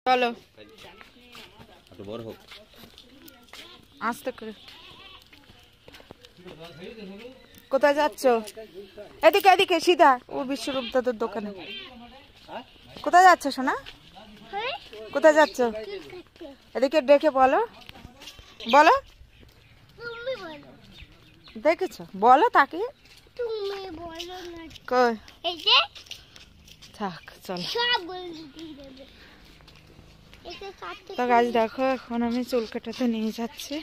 চলো একটু বড় হোক আস্তে করে। কোথায় যাচ্ছ? এদিকে এদিকে সিধা। ও বিশ্বরূপ দাদার দোকানে। কোথায় যাচ্ছ সোনা? কোথায় যাচ্ছ? এদিকে ডেকে বলো, বলো। দেখেছো? বলো তাকে। কই থাক চলো। তো গাছ দেখো, এখন আমি চুল কাটাতে নিয়ে যাচ্ছি।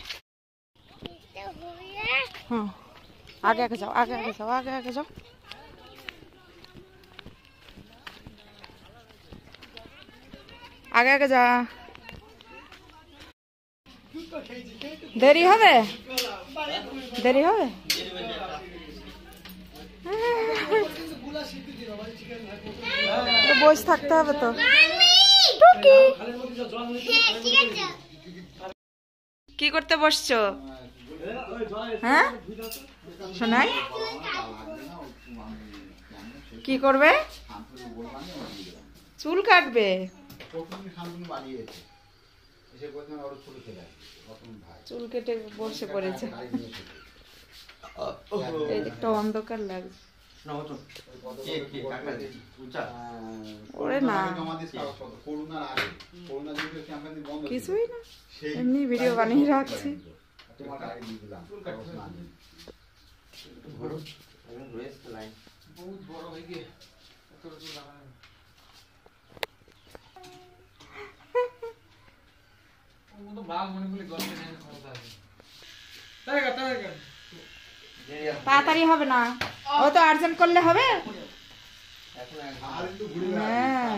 হ্যাঁ আগে আগে যাও, আগে আগে যাও, আগে আগে যাও। আগে আগে যা, দেরি হবে, দেরি হবে। বসে থাকতে হবে তো। কি করতে বসছো? হ্যাঁ শোনাই, কি করবে? চুল কাটবে। চুল কেটে বসে পড়েছে। এই একটা অন্ধকার লাগছে। ওরে না কিছুই না, এমনি ভিডিও বানিয়ে রাখছি। তাড়াতাড়ি হবে না, ও তো আর্জেন্ট করলে হবে। হ্যাঁ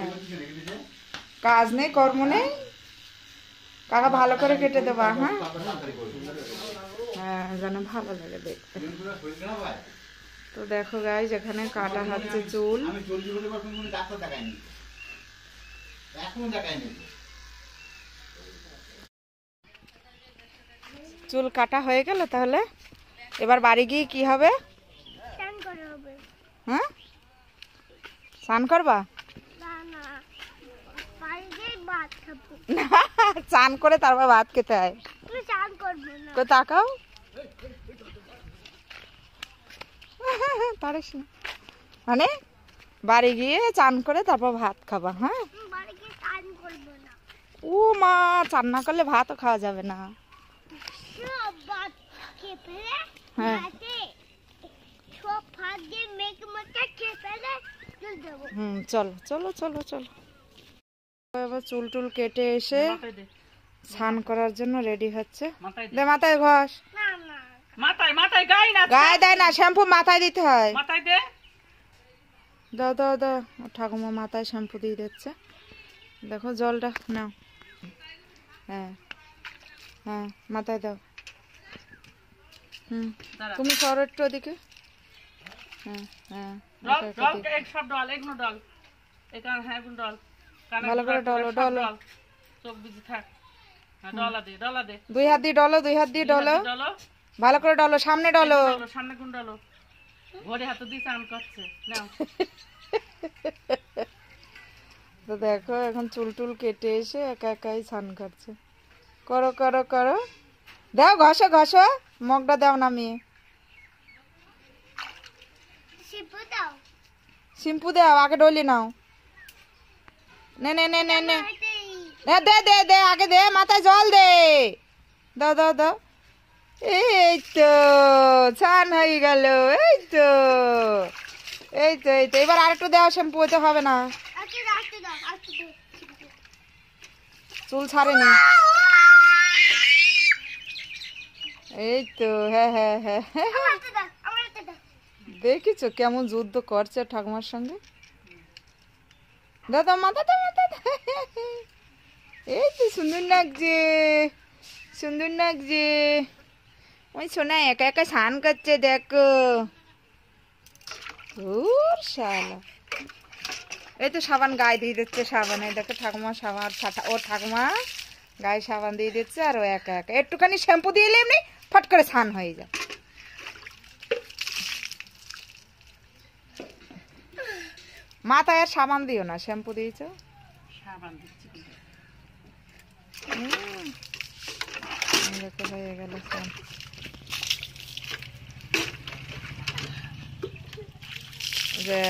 কাজ নেই কর্ম নেই, কাকা ভালো করে কেটে দেবা। হ্যাঁ হ্যাঁ যেন ভালো লাগে দেখতে। তো দেখো গাইস, এখানে কাটা হচ্ছে চুল। চুল কাটা হয়ে গেল, তাহলে এবার বাড়ি গিয়ে কি হবে? হ্যাঁ স্নান করবা? চান করে তারপর ভাত খেতে হয়। তাকাও পারিস না, মানে বাড়ি গিয়ে চান করে তারপর ভাত খাবা। হ্যাঁ ও মা, চান না করলে ভাতও খাওয়া যাবে না। হ্যাঁ চলো চলো চলো চলো। এবার চুল টুল কেটে এসে স্নান করার জন্য রেডি হচ্ছে। দে মাথায় ঘষ। গায়ে দেয় না, শ্যাম্পু মাথায় দিতে হয়। দাও দাও দাও, ঠাকুমা মাথায় শ্যাম্পু দিয়ে দিচ্ছে। দেখো জলটা নাও। হ্যাঁ হ্যাঁ মাথায় দাও। তুমি সরো একটু ওদিকে। হ্যাঁ হ্যাঁ ভালো করে ডলো ডলো। দুই হাত দিয়ে ডলো, দুই হাত দিয়ে ডলো, ভালো করে ডলো, সামনে ডলো। তো দেখো এখন চুল টুল কেটে এসে একা একাই স্নান করছে। করো করো করো, দাও ঘষো ঘষো, মগটা দাও নামিয়ে। শ্যাম্পু দাও, আগে ডলি নাও। নে নে নে নে নে দে দে দে, আগে দে, মাথায় জল দে, দাও দাও দাও। এই তো স্নান হয়ে গেল। এই তো এই তো এই তো, এবার আরেকটু দেওয়া, শ্যাম্পু হতে হবে না, চুল ছাড়েনি। এই তো হ্যাঁ হ্যাঁ হ্যাঁ, দেখিছো কেমন যুদ্ধ করছে ঠাকুমার সঙ্গে। দাদা মাথা দাও, মাথা দাও। এই তো সুন্দর লাগছে, সুন্দর লাগছে। ওই শোনা একা একা স্নান করছে দেখো। শালা এই তো সাবান গায়ে দিয়ে দিচ্ছে, সাবানে দেখো ঠাকুমা সাবান, ও ঠাকুমা গায়ে সাবান দিয়ে দিচ্ছে, আর ও একা একা একটুখানি শ্যাম্পু দিয়ে এমনি ফট করে স্নান হয়ে যায়। মাথায় আর সাবান দিও না, শ্যাম্পু দিয়েছো। সাবান দিচ্ছি দেখো হয়ে গেল স্নান। যে